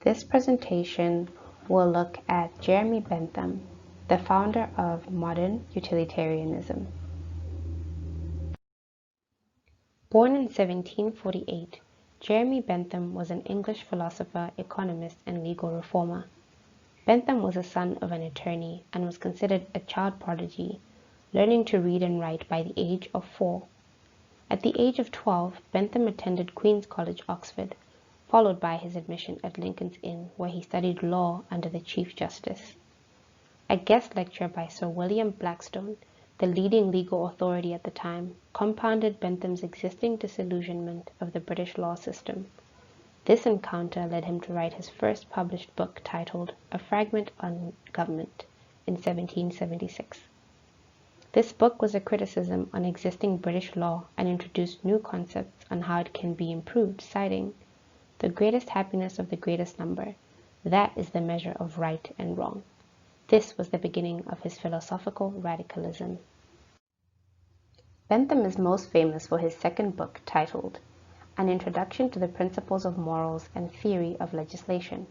This presentation will look at Jeremy Bentham, the founder of modern utilitarianism. Born in 1748, Jeremy Bentham was an English philosopher, economist, and legal reformer. Bentham was the son of an attorney and was considered a child prodigy, learning to read and write by the age of 4. At the age of 12, Bentham attended Queen's College, Oxford, followed by his admission at Lincoln's Inn, where he studied law under the Chief Justice. A guest lecture by Sir William Blackstone, the leading legal authority at the time, compounded Bentham's existing disillusionment of the British law system. This encounter led him to write his first published book titled A Fragment on Government in 1776. This book was a criticism on existing British law and introduced new concepts on how it can be improved, citing, "The greatest happiness of the greatest number, that is the measure of right and wrong." This was the beginning of his philosophical radicalism. Bentham is most famous for his second book titled An Introduction to the Principles of Morals and Theory of Legislation.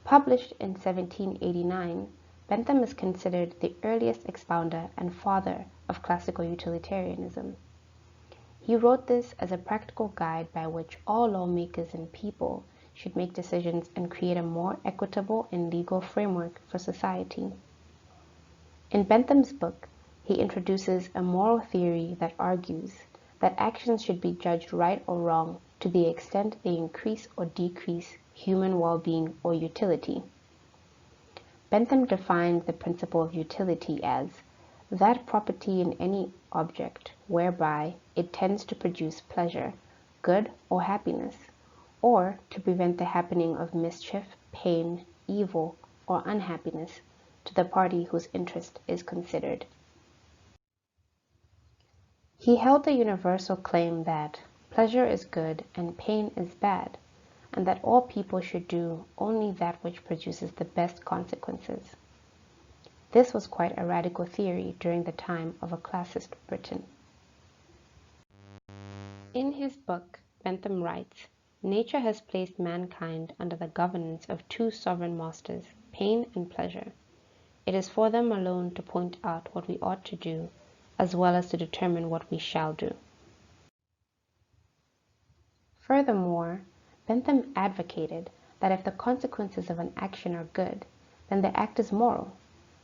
Published in 1789, Bentham is considered the earliest expounder and father of classical utilitarianism. He wrote this as a practical guide by which all lawmakers and people should make decisions and create a more equitable and legal framework for society. In Bentham's book, he introduces a moral theory that argues that actions should be judged right or wrong to the extent they increase or decrease human well-being or utility. Bentham defined the principle of utility as that property in any object whereby it tends to produce pleasure, good, or happiness, or to prevent the happening of mischief, pain, evil, or unhappiness to the party whose interest is considered. He held the universal claim that pleasure is good and pain is bad, and that all people should do only that which produces the best consequences. This was quite a radical theory during the time of a classist Britain. In his book, Bentham writes, "Nature has placed mankind under the governance of two sovereign masters, pain and pleasure. It is for them alone to point out what we ought to do, as well as to determine what we shall do." Furthermore, Bentham advocated that if the consequences of an action are good, then the act is moral,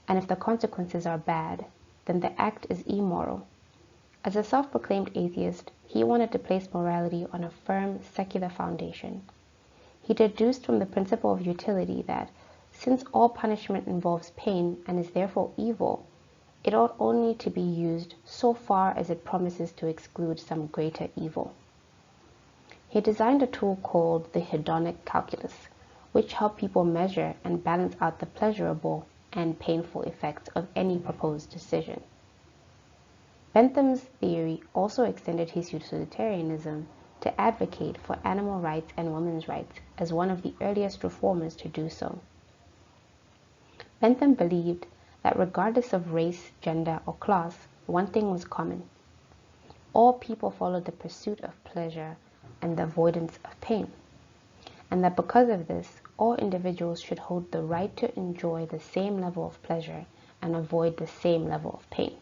and if the consequences are bad, then the act is immoral. As a self-proclaimed atheist, he wanted to place morality on a firm secular foundation. He deduced from the principle of utility that, since all punishment involves pain and is therefore evil, it ought only to be used so far as it promises to exclude some greater evil. He designed a tool called the hedonic calculus, which helped people measure and balance out the pleasurable and painful effects of any proposed decision. Bentham's theory also extended his utilitarianism to advocate for animal rights and women's rights as one of the earliest reformers to do so. Bentham believed that regardless of race, gender, or class, one thing was common. All people followed the pursuit of pleasure and the avoidance of pain, and that because of this, all individuals should hold the right to enjoy the same level of pleasure and avoid the same level of pain.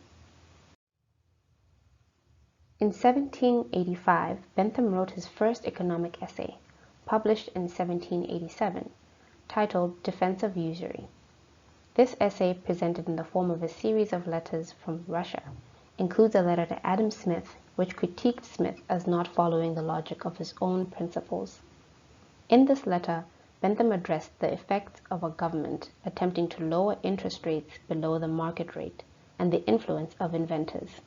In 1785, Bentham wrote his first economic essay, published in 1787, titled Defense of Usury. This essay, presented in the form of a series of letters from Russia, includes a letter to Adam Smith, which critiqued Smith as not following the logic of his own principles. In this letter, Bentham addressed the effects of a government attempting to lower interest rates below the market rate and the influence of inventors.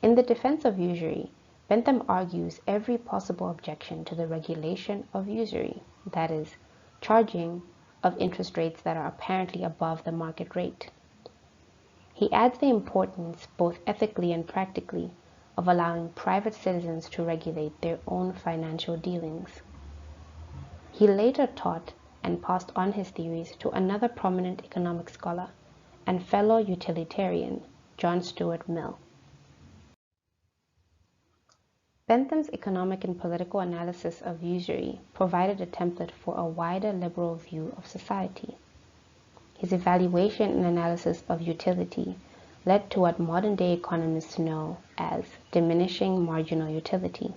In the Defense of Usury, Bentham argues every possible objection to the regulation of usury, that is, charging of interest rates that are apparently above the market rate. He adds the importance, both ethically and practically, of allowing private citizens to regulate their own financial dealings. He later taught and passed on his theories to another prominent economic scholar and fellow utilitarian, John Stuart Mill. Bentham's economic and political analysis of usury provided a template for a wider liberal view of society. His evaluation and analysis of utility led to what modern-day economists know as diminishing marginal utility.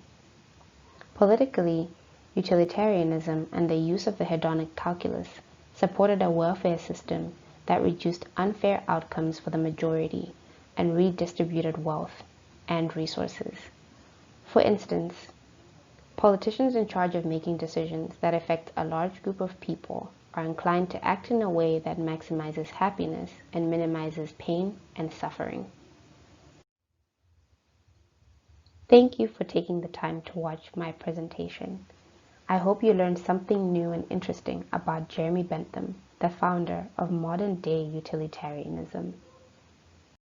Politically, utilitarianism and the use of the hedonic calculus supported a welfare system that reduced unfair outcomes for the majority and redistributed wealth and resources. For instance, politicians in charge of making decisions that affect a large group of people are inclined to act in a way that maximizes happiness and minimizes pain and suffering. Thank you for taking the time to watch my presentation. I hope you learned something new and interesting about Jeremy Bentham, the founder of modern-day utilitarianism.